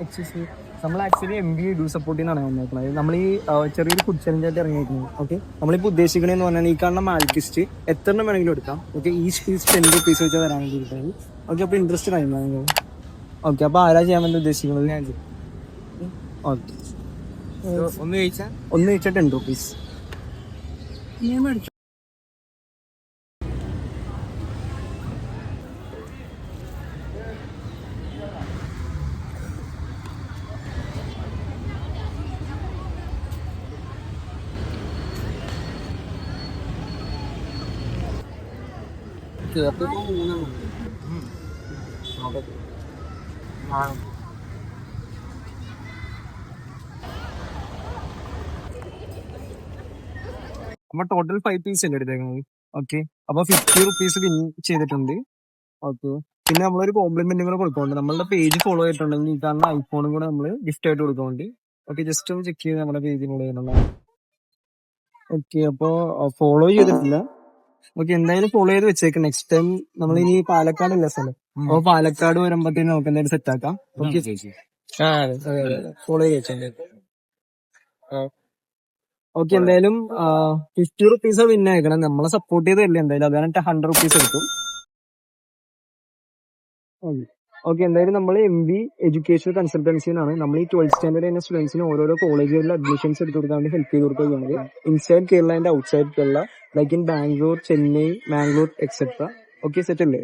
Excess നമ്മൾ actually MBA do സപ്പോർട്ടിനാണ് വന്നേക്കുന്നത്. നമ്മൾ ഈ ചെറിയൊരു ഫുഡ് ചലഞ്ച് ആയിട്ട് ഇറങ്ങിയിരിക്കുന്നത്. ഓക്കെ, നമ്മളിപ്പോൾ ഉദ്ദേശിക്കണമെന്ന് പറഞ്ഞാൽ ഈ കാണുന്ന മാൽക്കിസ്റ്റ് എത്ര എണ്ണം വേണമെങ്കിലും എടുക്കാം. ഓക്കെ, ഈച്ച് പീസ് 10 rupees വെച്ചാൽ തരാൻ വേണ്ടിയിട്ടാണ്. ഓക്കെ, അപ്പോൾ ഇൻട്രസ്റ്റ് ആയിരുന്നു. ഓക്കെ, അപ്പോൾ ആരാ ചെയ്യാൻ വേണ്ടി ഉദ്ദേശിക്കുന്നത്? ഞാൻ ഓക്കെ, ഒന്ന് കഴിച്ചാൽ 10 rupees. നമ്മൾ ടോട്ടൽ 5 പീസ് അല്ലേ എടുത്തേക്കുന്നത്. ഓക്കെ, അപ്പൊ 50 rupees വിൻ ചെയ്തിട്ടുണ്ട്. ഓക്കെ, പിന്നെ നമ്മളൊരു കോംപ്ലിമെന്റും കൂടെ കൊടുക്കുന്നുണ്ട്. നമ്മളുടെ പേജ് ഫോളോ ചെയ്തിട്ടുണ്ടെങ്കിൽ ഈ കാണുന്ന ഐഫോണും കൂടെ നമ്മൾ ഗിഫ്റ്റ് ആയിട്ട് കൊടുക്കുന്നുണ്ട്. ഓക്കെ, ജസ്റ്റ് ഒന്ന് ചെക്ക് ചെയ്ത് നമ്മുടെ പേജിൽ ഫോളോ ചെയ്യണം. ഓക്കെ, അപ്പൊ ഫോളോ ചെയ്തിട്ടില്ല. ഓക്കെ, എന്തായാലും ഫോളോ ചെയ്ത് വെച്ചേക്കാം. നെക്സ്റ്റ് ടൈം നമ്മൾ ഇനി പാലക്കാട് ഇല്ല സ്ഥലം, അപ്പൊ പാലക്കാട് വരുമ്പോഴത്തേനും നമുക്ക് എന്തായാലും സെറ്റ് ആക്കാം. ഓക്കെ, ഫോളോ ചെയ്ത് ഓക്കെ. എന്തായാലും 50 rupees വിൻ ആയിക്കണം. നമ്മളെ സപ്പോർട്ട് ചെയ്തല്ലേ എന്തായാലും, അതാണ് 100 rupees എടുക്കും. ഓക്കെ, എന്തായാലും നമ്മൾ MB എഡ്യൂക്കേഷണൽ കൺസൾട്ടൻസിന്നാണ് നമ്മൾ ഈ 12th സ്റ്റാൻഡേർഡ് ചെയ്യുന്ന സ്റ്റുഡൻസിന് ഓരോരോ കോളേജുകളിൽ അഡ്മിഷൻസ് എടുത്ത് കൊടുക്കാൻ വേണ്ടി ഹെൽപ്പ് ചെയ്ത് കൊടുക്കുകയാണ്. Inside Kerala and outside Kerala, like in Bangalore, Chennai, Mangalore etcetera. Okay, set അല്ലേ?